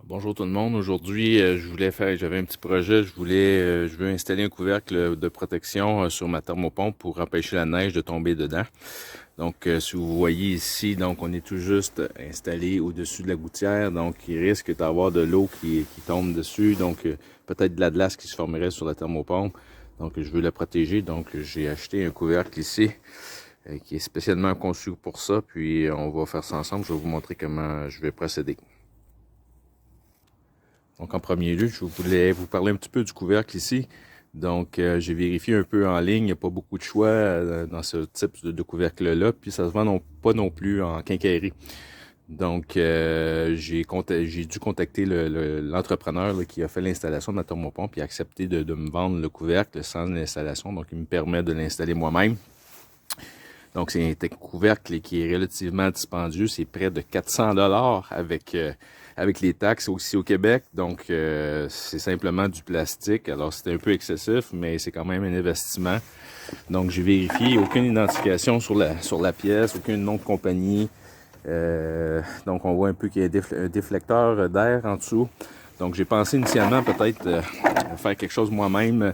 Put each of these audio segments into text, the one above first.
Bonjour tout le monde. Aujourd'hui, j'avais un petit projet. Je veux installer un couvercle de protection sur ma thermopompe pour empêcher la neige de tomber dedans. Donc, si vous voyez ici, donc on est tout juste installé au-dessus de la gouttière. Donc, il risque d'avoir de l'eau qui tombe dessus. Donc, peut-être de la glace qui se formerait sur la thermopompe. Donc, je veux la protéger. Donc, j'ai acheté un couvercle ici qui est spécialement conçu pour ça. Puis, on va faire ça ensemble. Je vais vous montrer comment je vais procéder. Donc, en premier lieu, je voulais vous parler un petit peu du couvercle ici. Donc, j'ai vérifié un peu en ligne. Il n'y a pas beaucoup de choix dans ce type de couvercle-là. Puis, ça se vend pas non plus en quincaillerie. Donc, j'ai dû contacter l'entrepreneur qui a fait l'installation de ma thermopompe. Il a accepté de me vendre le couvercle sans l'installation. Donc, il me permet de l'installer moi-même. Donc, c'est un couvercle qui est relativement dispendieux. C'est près de 400$ avec les taxes aussi au Québec. Donc, c'est simplement du plastique. Alors, c'est un peu excessif, mais c'est quand même un investissement. Donc, j'ai vérifié. Aucune identification sur la pièce, aucun nom de compagnie. Donc, on voit un peu qu'il y a un déflecteur d'air en dessous. Donc, j'ai pensé initialement peut-être faire quelque chose moi-même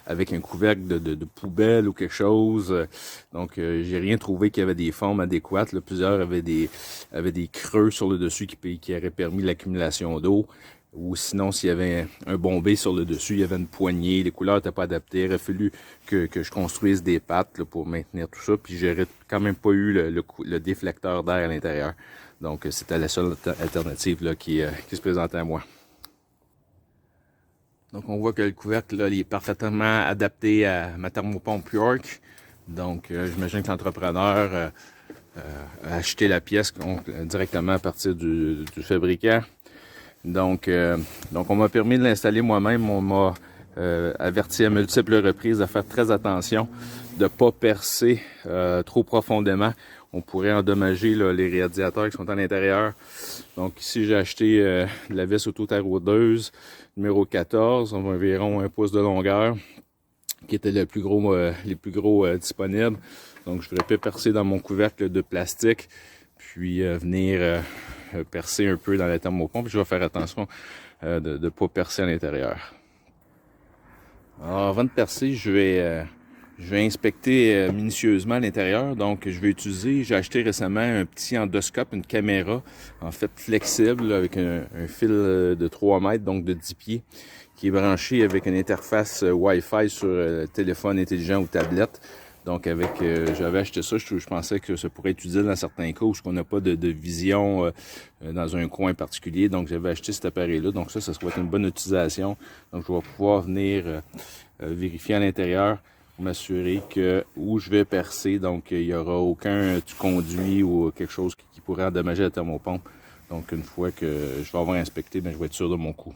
avec un couvercle de poubelle ou quelque chose. Donc, j'ai rien trouvé qui avait des formes adéquates. Là. Plusieurs avaient des creux sur le dessus qui auraient permis l'accumulation d'eau. Ou sinon, s'il y avait un bombé sur le dessus, il y avait une poignée, les couleurs n'étaient pas adaptées. Il aurait fallu que je construise des pattes là, pour maintenir tout ça. Puis, j'aurais quand même pas eu le déflecteur d'air à l'intérieur. Donc, c'était la seule alternative là, qui se présentait à moi. Donc, on voit que le couvercle là, il est parfaitement adapté à ma thermopompe York. Donc, j'imagine que l'entrepreneur a acheté la pièce directement à partir du fabricant. Donc, on m'a permis de l'installer moi-même. On m'a averti à multiples reprises de faire très attention, de ne pas percer trop profondément. On pourrait endommager là, les radiateurs qui sont à l'intérieur. Donc ici, j'ai acheté de la vis auto-taraudeuse numéro 14, environ 1 pouce de longueur, qui était les plus gros disponibles. Donc je voulais pas percer dans mon couvercle de plastique, puis venir percer un peu dans la thermopompe. Je vais faire attention de ne pas percer à l'intérieur. Alors avant de percer, je vais inspecter minutieusement l'intérieur. Donc, j'ai acheté récemment un petit endoscope, une caméra, en fait flexible, avec un fil de 3 mètres, donc de 10 pieds, qui est branché avec une interface Wi-Fi sur téléphone intelligent ou tablette. Donc, j'avais acheté ça, je pensais que ça pourrait être utile dans certains cas où on n'a pas de vision dans un coin particulier. Donc, j'avais acheté cet appareil-là. Donc, ça va être une bonne utilisation. Donc, je vais pouvoir venir vérifier à l'intérieur, m'assurer que où je vais percer, donc il n'y aura aucun conduit ou quelque chose qui pourrait endommager la thermopompe. Donc, une fois que je vais avoir inspecté, je vais être sûr de mon coup.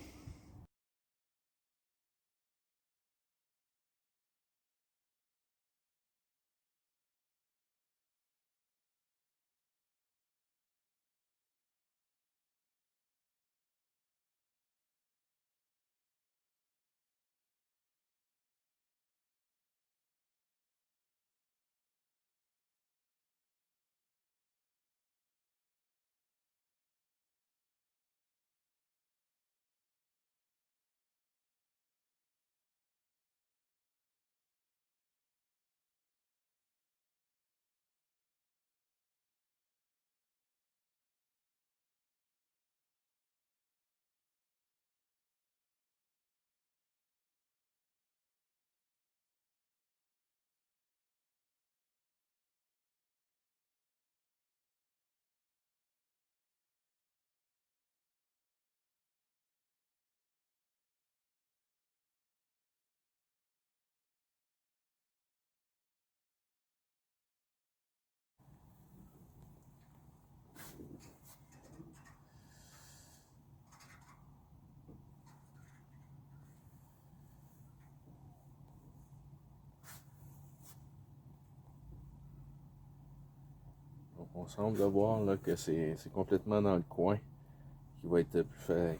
Donc, on semble voir là, que c'est complètement dans le coin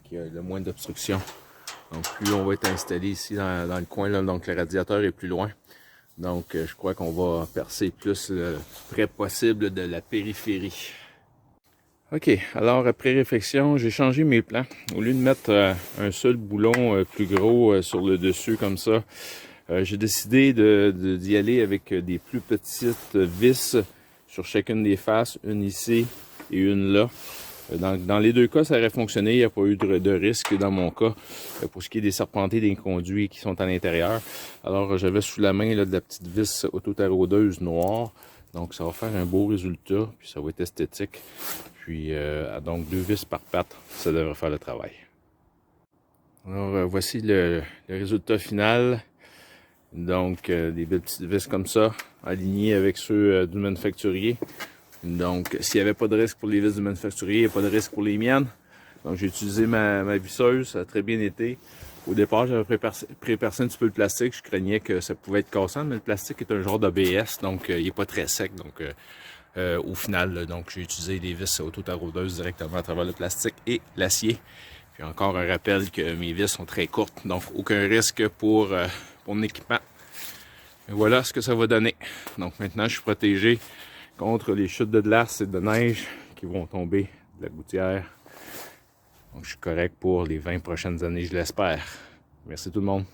qui a le moins d'obstruction. Donc, plus on va être installé ici dans le coin, là, donc le radiateur est plus loin. Donc, je crois qu'on va percer plus près possible de la périphérie. OK, alors après réflexion, j'ai changé mes plans. Au lieu de mettre un seul boulon plus gros sur le dessus comme ça, j'ai décidé d'y aller avec des plus petites vis sur chacune des faces, une ici et une là. Dans les deux cas, ça aurait fonctionné, il n'y a pas eu de risque dans mon cas pour ce qui est des serpentés des conduits qui sont à l'intérieur. Alors j'avais sous la main là, de la petite vis auto-taraudeuse noire, donc ça va faire un beau résultat, puis ça va être esthétique. Puis donc 2 vis par patte, ça devrait faire le travail. Alors voici le résultat final. Donc des belles petites vis comme ça, alignées avec ceux du manufacturier. Donc, s'il n'y avait pas de risque pour les vis du manufacturier, il n'y a pas de risque pour les miennes. Donc, j'ai utilisé ma visseuse, ça a très bien été. Au départ, j'avais prépercé un petit peu le plastique. Je craignais que ça pouvait être cassant, mais le plastique est un genre d'ABS, donc il n'est pas très sec. Donc, au final, là, donc j'ai utilisé des vis auto-taraudeuses directement à travers le plastique et l'acier. Puis encore un rappel que mes vis sont très courtes, donc aucun risque pour mon équipement. Et voilà ce que ça va donner. Donc maintenant, je suis protégé contre les chutes de glace et de neige qui vont tomber de la gouttière. Donc je suis correct pour les 20 prochaines années, je l'espère. Merci tout le monde.